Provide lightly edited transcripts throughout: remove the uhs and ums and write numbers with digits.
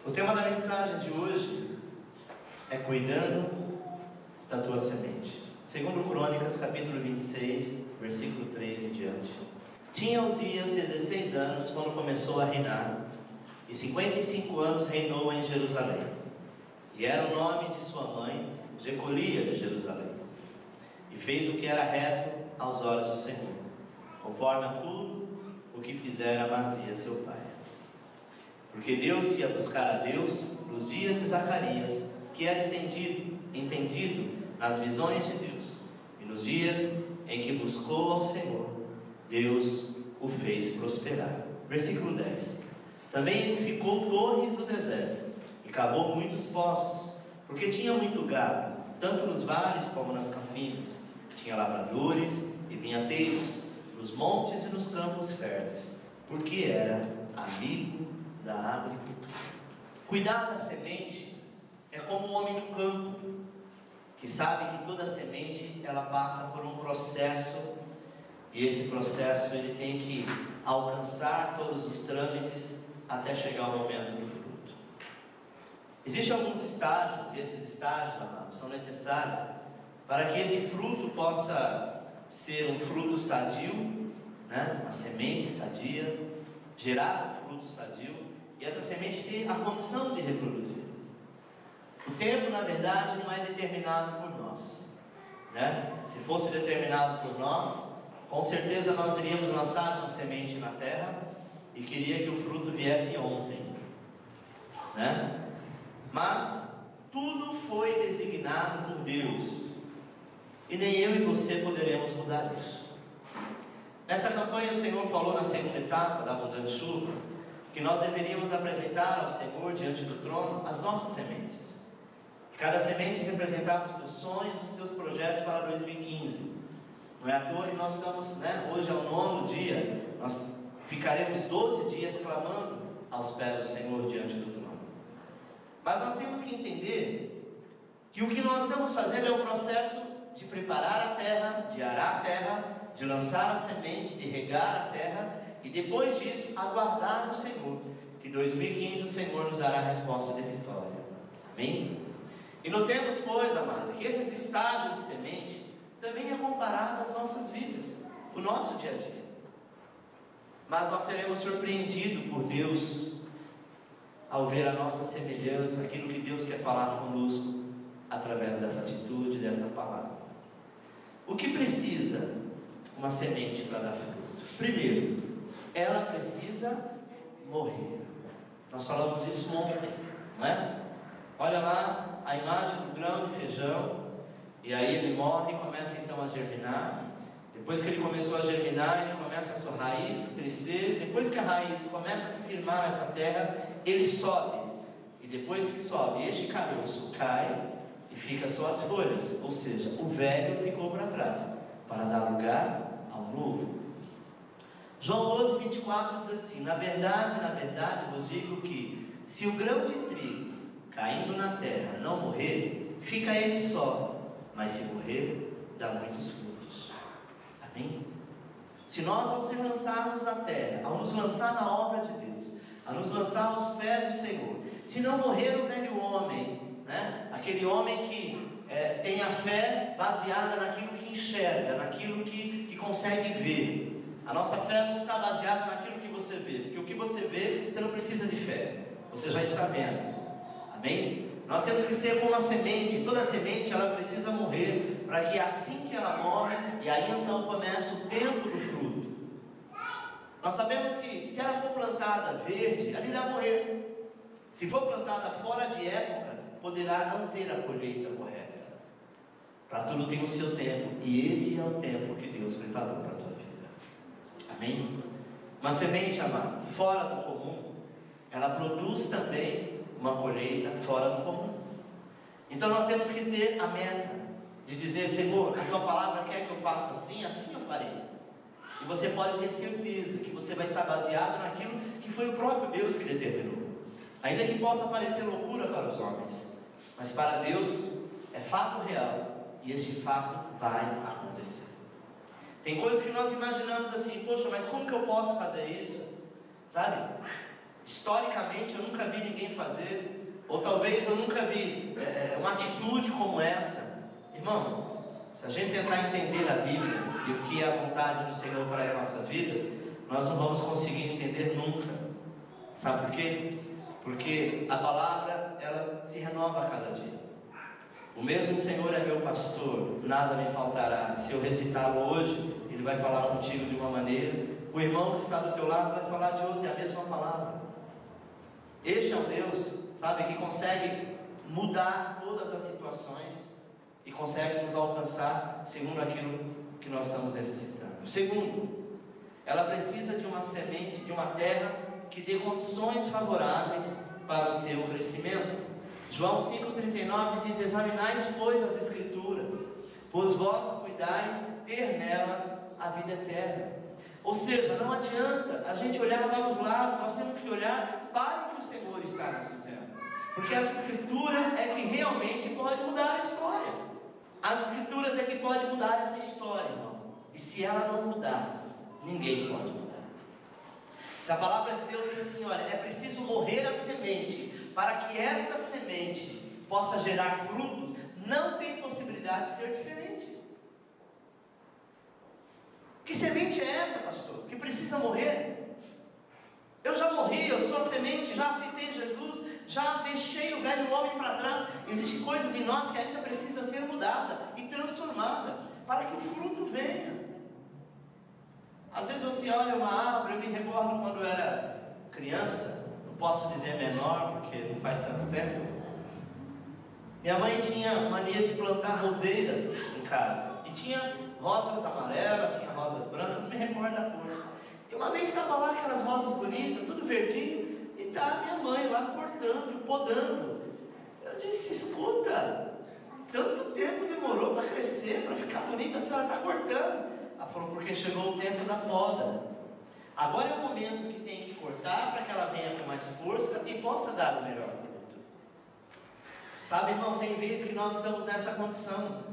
O tema da mensagem de hoje é cuidando da tua semente. Segundo Crônicas, capítulo 26, versículo 3 em diante. Tinha Uzias 16 anos quando começou a reinar, e 55 anos reinou em Jerusalém. E era o nome de sua mãe, Jecolia de Jerusalém. E fez o que era reto aos olhos do Senhor, conforme a tudo o que fizera Amazias seu pai. Porque Deus ia buscar a Deus nos dias de Zacarias, que era entendido nas visões de Deus. E nos dias em que buscou ao Senhor, Deus o fez prosperar. Versículo 10. Também edificou torres no deserto e cavou muitos poços, porque tinha muito gado, tanto nos vales como nas campinas. Tinha lavradores e vinhateiros nos montes e nos campos férteis, porque era amigo da agricultura. Cuidar da semente é como o homem do campo, que sabe que toda semente ela passa por um processo, e esse processo ele tem que alcançar todos os trâmites até chegar ao momento do fruto. Existem alguns estágios, e esses estágios, amados, são necessários para que esse fruto possa ser um fruto sadio, uma semente sadia, gerar um fruto sadio, e essa semente ter a condição de reproduzir. O tempo, na verdade, não é determinado por nós, Se fosse determinado por nós, com certeza nós iríamos lançar uma semente na terra e queria que o fruto viesse ontem, Mas tudo foi designado por Deus, e nem eu e você poderemos mudar isso. Nessa campanha o Senhor falou na segunda etapa da abundante chuva que nós deveríamos apresentar ao Senhor diante do trono as nossas sementes. Cada semente representava os teus sonhos, os teus projetos para 2015. Não é à toa que nós estamos, hoje é o 9º dia, nós ficaremos 12 dias clamando aos pés do Senhor diante do trono. Mas nós temos que entender que o que nós estamos fazendo é o processo de preparar a terra, de arar a terra, de lançar a semente, de regar a terra, e depois disso aguardar no Senhor, que 2015 o Senhor nos dará a resposta de vitória. Amém? E notemos, pois, amado, que esses estágios de semente também é comparado às nossas vidas, o nosso dia a dia. Mas nós seremos surpreendidos por Deus ao ver a nossa semelhança, aquilo que Deus quer falar conosco através dessa atitude, dessa palavra. O que precisa uma semente para dar fruto? Primeiro, ela precisa morrer. Nós falamos isso ontem, não é? Olha lá a imagem do grão de feijão, e aí ele morre e começa então a germinar. Depois que ele começou a germinar, ele começa a sua raiz crescer. Depois que a raiz começa a se firmar nessa terra, ele sobe. E depois que sobe, este caroço cai e fica só as folhas. Ou seja, o velho ficou para trás, para dar lugar ao novo. João 12, 24 diz assim: na verdade, vos digo que se o grão de trigo caindo na terra não morrer, fica ele só, mas se morrer, dá muitos frutos. Amém? Se nós, ao se lançarmos na terra, ao nos lançar na obra de Deus, a nos lançar aos pés do Senhor, se não morrer o velho homem, aquele homem que tem a fé baseada naquilo que enxerga, naquilo que consegue ver. A nossa fé não está baseada naquilo que você vê, porque o que você vê, você não precisa de fé, você já está vendo. Amém? Nós temos que ser como a semente. Toda semente ela precisa morrer, para que assim que ela morre, e aí então começa o tempo do fruto. Nós sabemos que se ela for plantada verde, ela irá morrer. Se for plantada fora de época, poderá não ter a colheita correta. Para tudo tem o seu tempo, e esse é o tempo que Deus preparou para a tua vida. Amém? Uma semente, amado, fora do comum, ela produz também uma colheita fora do comum. Então nós temos que ter a meta de dizer: Senhor, a tua palavra quer que eu faça assim, assim eu farei. E você pode ter certeza que você vai estar baseado naquilo que foi o próprio Deus que determinou. Ainda que possa parecer loucura para os homens, mas para Deus é fato real, e este fato vai acontecer. Tem coisas que nós imaginamos assim: poxa, mas como que eu posso fazer isso? Sabe? historicamente eu nunca vi ninguém fazer, ou talvez eu nunca vi uma atitude como essa. Irmão, se a gente tentar entender a Bíblia e o que é a vontade do Senhor para as nossas vidas, nós não vamos conseguir entender nunca. Sabe por quê? Porque a palavra, ela se renova a cada dia. O mesmo Senhor é meu pastor, nada me faltará. Se eu recitá-lo hoje, Ele vai falar contigo de uma maneira, o irmão que está do teu lado vai falar de outra, é a mesma palavra. Este é um Deus, sabe, que consegue mudar todas as situações e consegue nos alcançar segundo aquilo que nós estamos necessitando. Segundo, ela precisa de uma semente, de uma terra que dê condições favoráveis para o seu crescimento. João 5,39 diz: examinais, pois, as Escrituras, pois vós cuidais ter nelas a vida eterna. Ou seja, não adianta a gente olhar para os lados, nós temos que olhar para o que o Senhor está nos dizendo, porque as Escrituras é que realmente pode mudar a história. As Escrituras é que pode mudar essa história, irmão. E se ela não mudar, ninguém pode mudar. Se a palavra de Deus diz assim: olha, é preciso morrer a semente para que esta semente possa gerar frutos, não tem possibilidade de ser diferente. Que semente é essa, pastor? Que precisa morrer? Eu já morri, eu sou a semente, já aceitei Jesus, já deixei o velho homem para trás. Existem coisas em nós que ainda precisa ser mudada e transformada para que o fruto venha. Às vezes você olha uma árvore, eu me recordo quando eu era criança, não posso dizer menor, porque não faz tanto tempo. Minha mãe tinha mania de plantar roseiras em casa, e tinha rosas amarelas, tinha rosas brancas, não me recordo da cor. E uma vez estava lá aquelas rosas bonitas, tudo verdinho, e estava minha mãe lá cortando, podando. Eu disse: escuta, tanto tempo demorou para crescer, para ficar bonita, a senhora está cortando. Ela falou: porque chegou o tempo da poda. Agora é o momento que tem que cortar para que ela venha com mais força e possa dar o melhor fruto. Sabe, irmão, tem vezes que nós estamos nessa condição.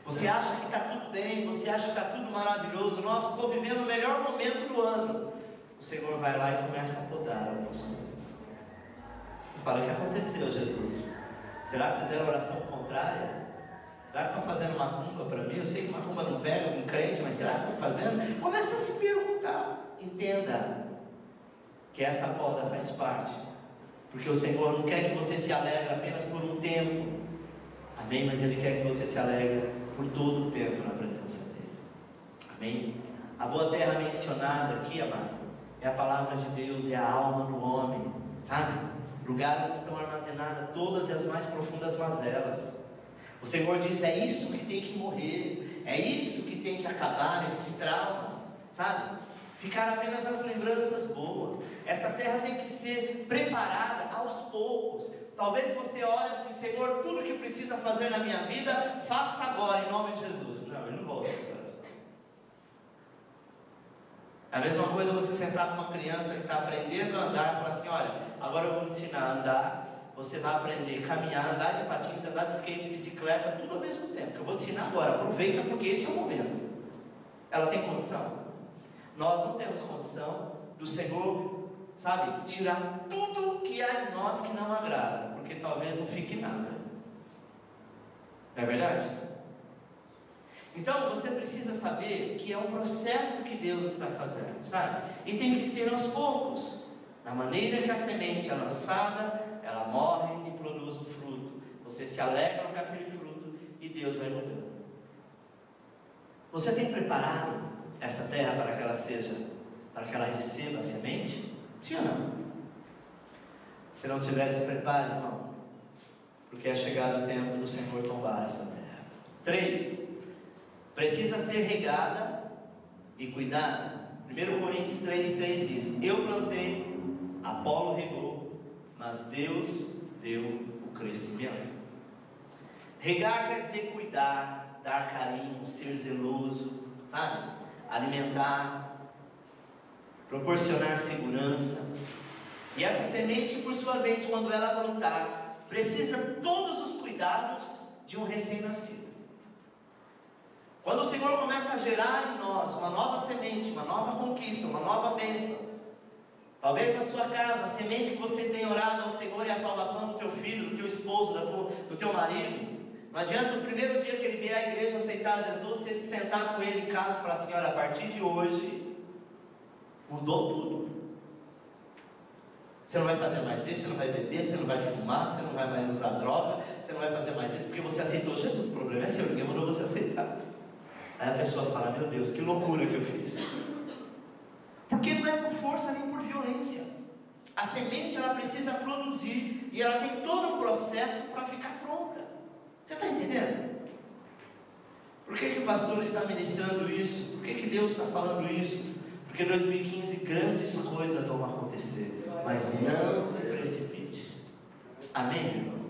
Você acha que está tudo bem, você acha que está tudo maravilhoso. Nossa, estou vivendo o melhor momento do ano. O Senhor vai lá e começa a podar algumas coisas. Você fala: o que aconteceu, Jesus? Será que fizeram oração contrária? Será que estão fazendo macumba para mim? Eu sei que macumba não pega um crente, mas será que estão fazendo? Começa a se perguntar. Entenda que essa poda faz parte, porque o Senhor não quer que você se alegre apenas por um tempo, amém? Mas Ele quer que você se alegre por todo o tempo na presença dEle, amém? A boa terra mencionada aqui, amado, é a palavra de Deus, é a alma do homem, sabe? Lugar onde estão armazenadas todas as mais profundas mazelas. O Senhor diz: é isso que tem que morrer, é isso que tem que acabar, esses traumas, sabe? Ficar apenas as lembranças boas. Essa terra tem que ser preparada aos poucos. Talvez você olhe assim: Senhor, tudo que precisa fazer na minha vida, faça agora, em nome de Jesus. Não, Ele não volta essa oração. É a mesma coisa você sentar com uma criança que está aprendendo a andar e falar assim: olha, agora eu vou te ensinar a andar. Você vai aprender a caminhar, andar de patins, andar de skate, bicicleta, tudo ao mesmo tempo, que eu vou te ensinar agora. Aproveita, porque esse é o momento. Ela tem condição? Nós não temos condição do Senhor, sabe, tirar tudo que há em nós que não agrada, porque talvez não fique nada. Não é verdade? Então você precisa saber que é um processo que Deus está fazendo, sabe? E tem que ser aos poucos. Na maneira que a semente é lançada, ela morre e produz o fruto. Você se alegra com aquele fruto e Deus vai mudando. Você tem preparado essa terra para que ela seja, para que ela receba a semente? Sim ou não? Se não tivesse preparo, irmão, porque é chegado o tempo do Senhor tombar essa terra. 3. Precisa ser regada e cuidada. 1 Coríntios 3,6 diz: eu plantei, Apolo regou, mas Deus deu o crescimento. Regar quer dizer cuidar, dar carinho, ser zeloso, sabe? Alimentar, proporcionar segurança. E essa semente, por sua vez, quando ela brotar, precisa todos os cuidados de um recém-nascido. Quando o Senhor começa a gerar em nós uma nova semente, uma nova conquista, uma nova bênção, Talvez na sua casa, a semente que você tem orado ao Senhor é a salvação do teu filho, do teu esposo, do teu marido. Não adianta o primeiro dia que ele vier à igreja aceitar Jesus, você sentar com ele em casa e falar assim: olha, a partir de hoje mudou tudo. Você não vai fazer mais isso, você não vai beber, você não vai fumar, você não vai mais usar droga, você não vai fazer mais isso, porque você aceitou Jesus. O problema é seu, ninguém mandou você aceitar. Aí a pessoa fala: meu Deus, que loucura que eu fiz. Porque não é por força nem por violência. A semente, ela precisa produzir, e ela tem todo um processo para ficar pronta. Você está entendendo? Por que o pastor está ministrando isso? Por que Deus está falando isso? Porque em 2015 grandes coisas vão acontecer, mas não se precipite. Amém, meu irmão?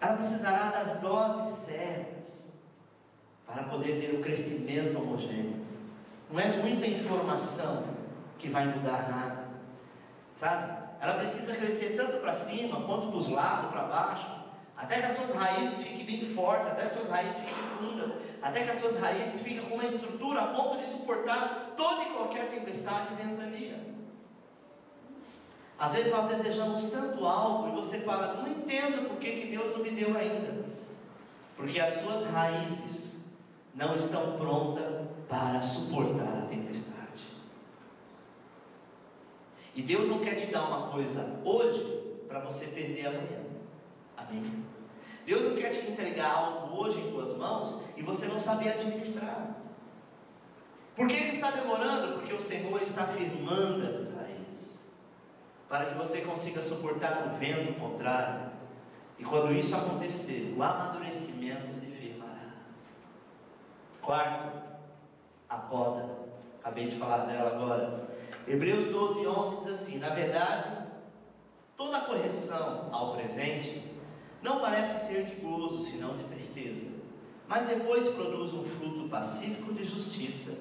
Ela precisará das doses certas para poder ter um crescimento homogêneo. Não é muita informação que vai mudar nada, sabe? Ela precisa crescer tanto para cima quanto para os lados, para baixo, até que as suas raízes fiquem bem fortes, até que as suas raízes fiquem fundas, até que as suas raízes fiquem com uma estrutura a ponto de suportar toda e qualquer tempestade e ventania. Às vezes nós desejamos tanto algo e você fala: não entendo por que Deus não me deu ainda. Porque as suas raízes não estão prontas para suportar a tempestade. E Deus não quer te dar uma coisa hoje para você perder amanhã. Amém? Deus não quer te entregar algo hoje em tuas mãos e você não saber administrar. Por que Ele está demorando? Porque o Senhor está firmando essas raízes, para que você consiga suportar o vento contrário. E quando isso acontecer, o amadurecimento se firmará. Quarto, a poda. Acabei de falar dela agora. Hebreus 12:11 diz assim: na verdade, toda correção ao presente não parece ser de gozo, senão de tristeza, mas depois produz um fruto pacífico de justiça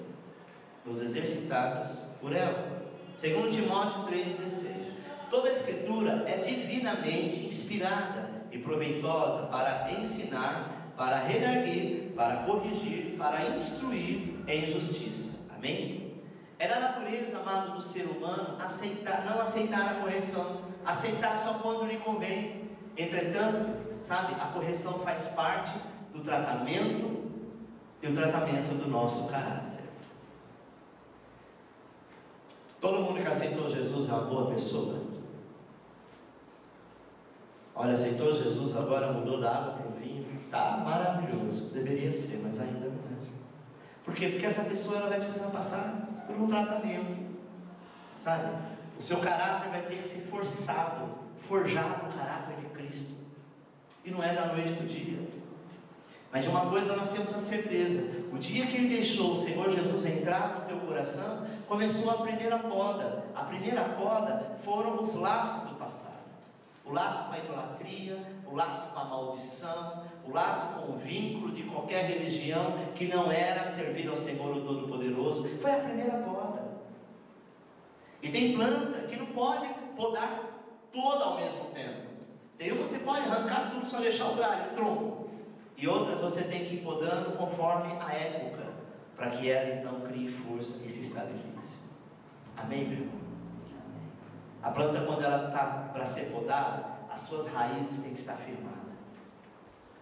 nos exercitados por ela. Segundo Timóteo 3,16: toda a escritura é divinamente inspirada e proveitosa para ensinar, para redarguir, para corrigir, para instruir em justiça. Amém? É da natureza, amado, do ser humano não aceitar a correção, aceitar só quando lhe convém. Entretanto, sabe, a correção faz parte do tratamento e o tratamento do nosso caráter. Todo mundo que aceitou Jesus é uma boa pessoa. Olha, aceitou Jesus, agora mudou da água para o vinho, está maravilhoso, deveria ser, mas ainda não é. Por quê? Porque essa pessoa ela vai precisar passar por um tratamento, sabe? O seu caráter vai ter que ser forjado no caráter de Cristo, e não é da noite para o dia. Mas de uma coisa nós temos a certeza: o dia que Ele deixou o Senhor Jesus entrar no teu coração, começou a primeira poda. A primeira poda foram os laços do passado. O laço com a idolatria, o laço com a maldição, o laço com o vínculo de qualquer religião que não era servir ao Senhor o Todo-Poderoso. Foi a primeira poda. E tem planta que não pode podar toda ao mesmo tempo. Tem uma que você pode arrancar tudo, só deixar o galho, o tronco. E outras você tem que ir podando conforme a época, para que ela então crie força e se estabilize. Amém, meu irmão? A planta, quando ela está para ser podada, as suas raízes têm que estar firmadas.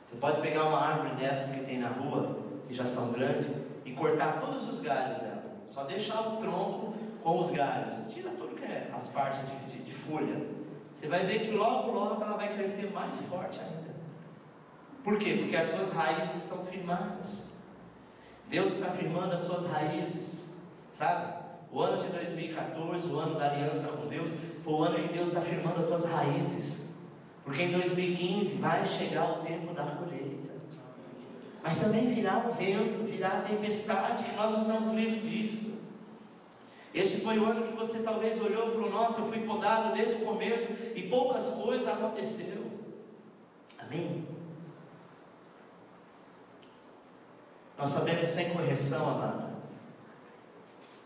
Você pode pegar uma árvore dessas que tem na rua, que já são grandes, e cortar todos os galhos dela. Só deixar o tronco com os galhos. Tira tudo que é as partes de folha. Você vai ver que logo, logo ela vai crescer mais forte ainda. Por quê? Porque as suas raízes estão firmadas. Deus está firmando as suas raízes, sabe? O ano de 2014, o ano da aliança com Deus, foi o ano que Deus está firmando as tuas raízes. Porque em 2015 vai chegar o tempo da colheita. Mas também virá o vento, virá a tempestade, que nós estamos livres disso. Este foi o ano que você talvez olhou e falou: nossa, eu fui podado desde o começo e poucas coisas aconteceram. Amém? Nós sabemos que sem correção, amado,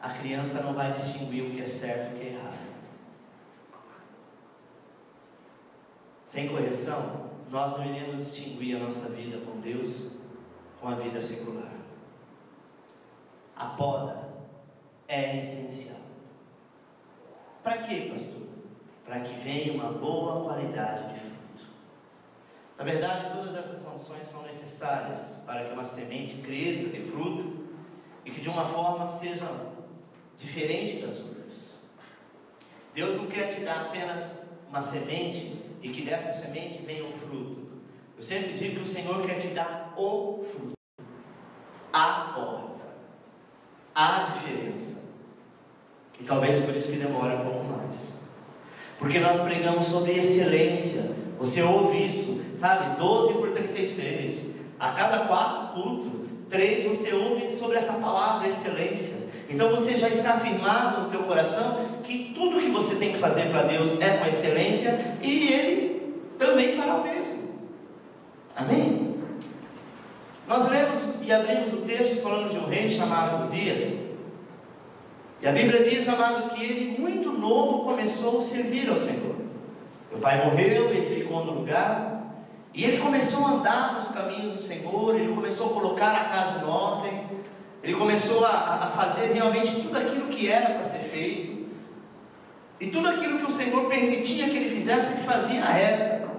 a criança não vai distinguir o que é certo e o que é errado. Sem correção, nós não iremos distinguir a nossa vida com Deus com a vida secular. A poda é essencial. Para quê, pastor? Para que venha uma boa qualidade de fruto. Na verdade, todas essas condições são necessárias para que uma semente cresça, dê fruto, e que de uma forma seja diferente das outras. Deus não quer te dar apenas uma semente e que dessa semente venha um fruto. Eu sempre digo que o Senhor quer te dar o fruto, a porta, a diferença. E talvez por isso que demore um pouco mais. Porque nós pregamos sobre excelência. Você ouve isso, sabe? 12/36. A cada 4 cultos, 3 você ouve sobre essa palavra excelência. Então você já está afirmado no teu coração que tudo que você tem que fazer para Deus é com excelência, e Ele também fará o mesmo. Amém? Nós lemos e abrimos o texto falando de um rei chamado Uzias. E a Bíblia diz, amado, que ele muito novo começou a servir ao Senhor. Seu pai morreu, ele ficou no lugar, e ele começou a andar nos caminhos do Senhor. Ele começou a colocar a casa em ordem. Ele começou a fazer realmente tudo aquilo que era para ser feito. E tudo aquilo que o Senhor permitia que ele fizesse, ele fazia a reta.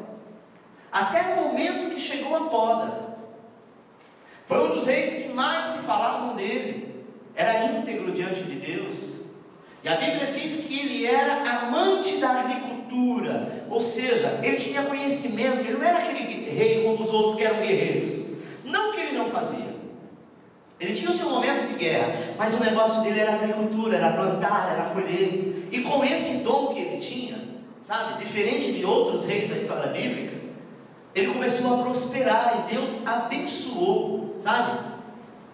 Até o momento que chegou a poda. Foi um dos reis que mais se falavam dele. Era íntegro diante de Deus. E a Bíblia diz que ele era amante da agricultura. Ou seja, ele tinha conhecimento. Ele não era aquele rei como os outros que eram guerreiros. Não que ele não fazia. Ele tinha o seu momento de guerra, mas o negócio dele era agricultura, era plantar, era colher. E com esse dom que ele tinha, sabe, diferente de outros reis da história bíblica, ele começou a prosperar e Deus abençoou, sabe,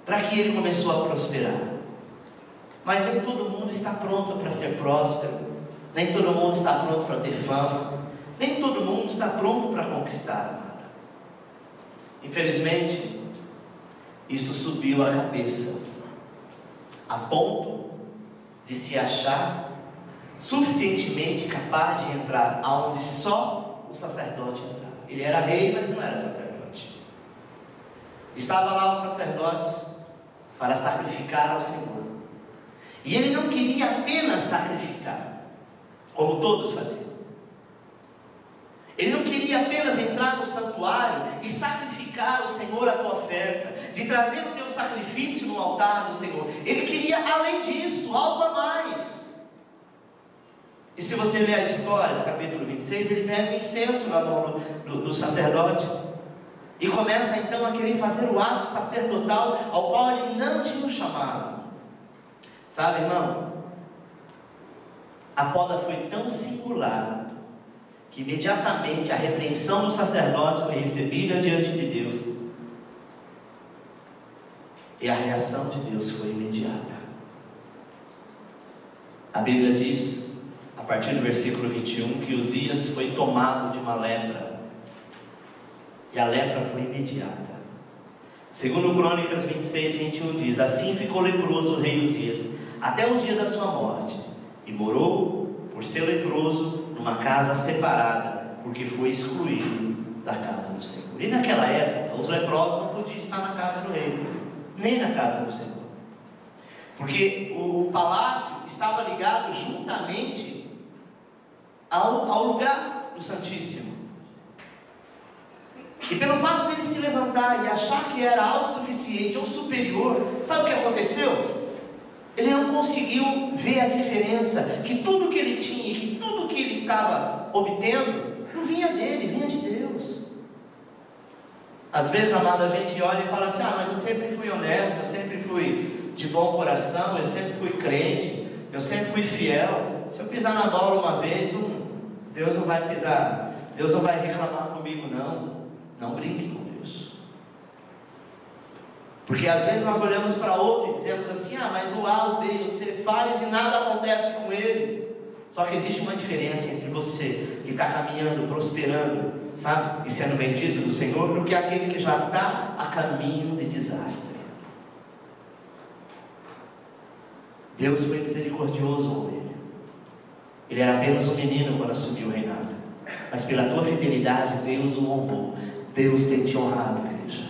para que ele começou a prosperar. Mas nem todo mundo está pronto para ser próspero, nem todo mundo está pronto para ter fama, nem todo mundo está pronto para conquistar. Infelizmente, isso subiu a cabeça, a ponto de se achar suficientemente capaz de entrar aonde só o sacerdote entrava. Ele era rei, mas não era sacerdote. Estava lá os sacerdotes para sacrificar ao Senhor. E ele não queria apenas sacrificar, como todos faziam. Ele não queria apenas entrar no santuário e sacrificar ao Senhor a tua oferta, de trazer o teu sacrifício no altar do Senhor. Ele queria, além disso, algo a mais. E se você ler a história, no capítulo 26, ele pega o incenso lá do sacerdote e começa então a querer fazer o ato sacerdotal ao qual ele não tinha o chamado. Sabe, irmão, a poda foi tão singular que imediatamente a repreensão do sacerdote foi recebida diante de Deus, e a reação de Deus foi imediata. A Bíblia diz, a partir do versículo 21, que Uzias foi tomado de uma lepra, e a lepra foi imediata. Segundo Crônicas 26:21 diz: assim ficou leproso o rei Uzias até o dia da sua morte, e morou, por ser leproso, numa casa separada, porque foi excluído da casa do Senhor. E naquela época, os leprosos não podiam estar na casa do rei, nem na casa do Senhor, porque o palácio estava ligado juntamente ao lugar do Santíssimo. E pelo fato dele se levantar e achar que era autossuficiente ou superior, sabe o que aconteceu? Ele não conseguiu ver a diferença, que tudo que ele tinha, que tudo que ele estava obtendo, não vinha dele, vinha de Deus. Às vezes, amado, a gente olha e fala assim: ah, mas eu sempre fui honesto, eu sempre fui de bom coração, eu sempre fui crente, eu sempre fui fiel. Se eu pisar na bola uma vez, Deus não vai pisar, Deus não vai reclamar comigo, não. Não brinque com Deus. Porque às vezes nós olhamos para outro e dizemos assim: ah, mas o A, o B e o C faz e nada acontece com eles. Só que existe uma diferença entre você que está caminhando, prosperando, sabe, e sendo bendito do Senhor, do que aquele que já está a caminho de desastre. Deus foi misericordioso com ele. Ele era apenas um menino quando assumiu o reinado, mas pela tua fidelidade Deus o honrou. Deus tem te honrado, igreja.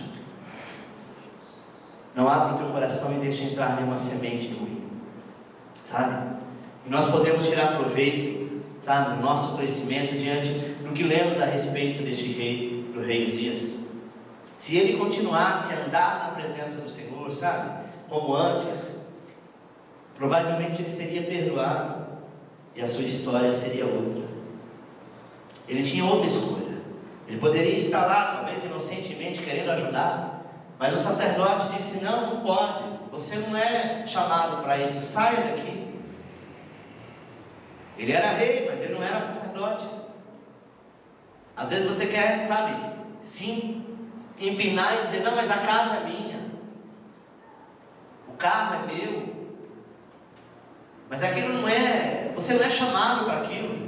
Não abra o teu coração e deixe entrar nenhuma semente ruim, sabe? E nós podemos tirar proveito, sabe, do nosso crescimento diante do que lemos a respeito deste rei, do rei Uzias. Se ele continuasse a andar na presença do Senhor, sabe, como antes, provavelmente ele seria perdoado e a sua história seria outra. Ele tinha outra escolha. Ele poderia estar lá, talvez inocentemente, querendo ajudar, mas o sacerdote disse: não pode, você não é chamado para isso, saia daqui. Ele era rei, mas ele não era sacerdote. Às vezes você quer, sabe, sim, empinar e dizer: não, mas a casa é minha, o carro é meu. Mas aquilo não é, você não é chamado para aquilo.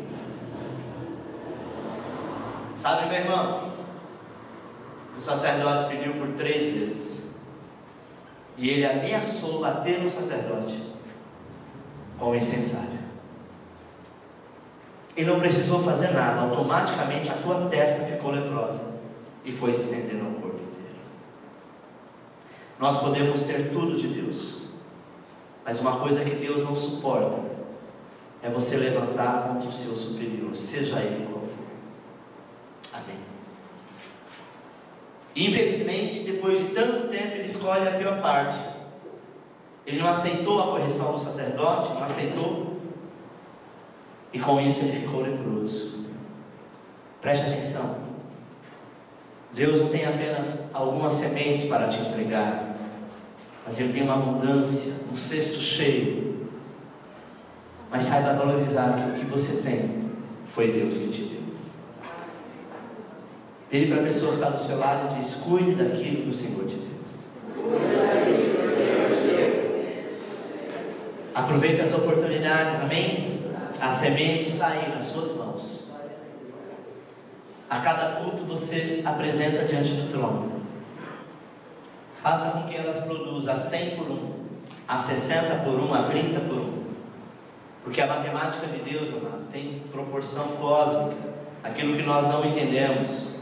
Sabe, meu irmão, o sacerdote pediu por 3 vezes, e ele ameaçou bater no sacerdote com o incensário. Ele não precisou fazer nada, automaticamente a tua testa ficou leprosa e foi se estendendo ao corpo inteiro. Nós podemos ter tudo de Deus, mas uma coisa que Deus não suporta é você levantar contra o seu superior, seja ele qual for. Amém. Infelizmente, depois de tanto tempo, ele escolhe a pior parte. Ele não aceitou a correção do sacerdote, não aceitou, e com isso ele ficou leproso. Preste atenção. Deus não tem apenas algumas sementes para te entregar, mas Ele tem uma abundância, um cesto cheio. Mas saiba valorizar que o que você tem foi Deus que te deu. Vire para a pessoa que está do seu lado e diz: cuide daquilo que o Senhor te deu. Aproveite as oportunidades, amém? A semente está aí nas suas mãos. A cada culto você apresenta diante do trono. Faça com que elas produzam a 100 por 1, a 60 por 1, a 30 por 1. Porque a matemática de Deus, amado, tem proporção cósmica, aquilo que nós não entendemos.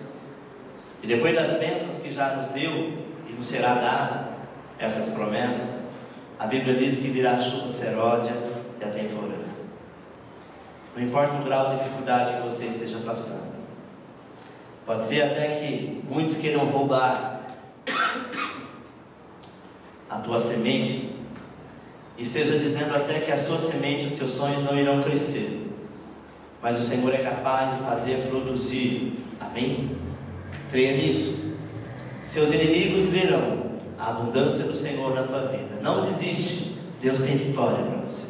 E depois das bênçãos que já nos deu e nos será dada, essas promessas, a Bíblia diz que virá a chuva seródia e a temporã. Não importa o grau de dificuldade que você esteja passando. Pode ser até que muitos queiram roubar a tua semente e esteja dizendo até que a sua semente, os teus sonhos não irão crescer. Mas o Senhor é capaz de fazer produzir. Amém? Creia nisso. Seus inimigos verão a abundância do Senhor na tua vida. Não desiste. Deus tem vitória para você.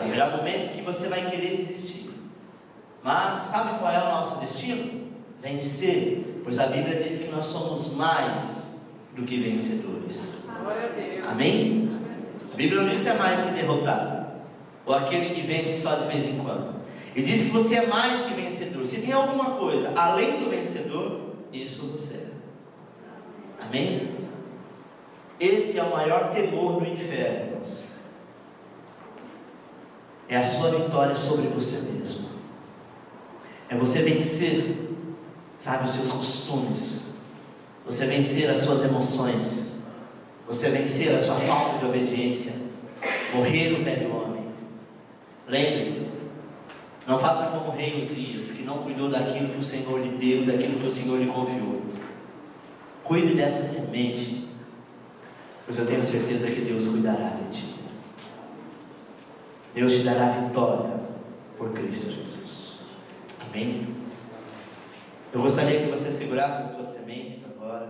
Haverá momentos que você vai querer desistir, mas sabe qual é o nosso destino? Vencer, pois a Bíblia diz que nós somos mais do que vencedores. Amém? A Bíblia não diz que é mais que derrotado, ou aquele que vence só de vez em quando. E diz que você é mais que vencedor. Se tem alguma coisa além do vencedor, isso você é. Amém? Esse é o maior temor do inferno, irmãos. É a sua vitória sobre você mesmo. É você vencer, sabe, os seus costumes. Você vencer as suas emoções. Você vencer a sua falta de obediência. Morrer o velho homem. Lembre-se, não faça como o rei Uzias, que não cuidou daquilo que o Senhor lhe deu, daquilo que o Senhor lhe confiou. Cuide dessa semente, pois eu tenho certeza que Deus cuidará de ti. Deus te dará vitória por Cristo Jesus. Amém? Eu gostaria que você segurasse as suas sementes agora.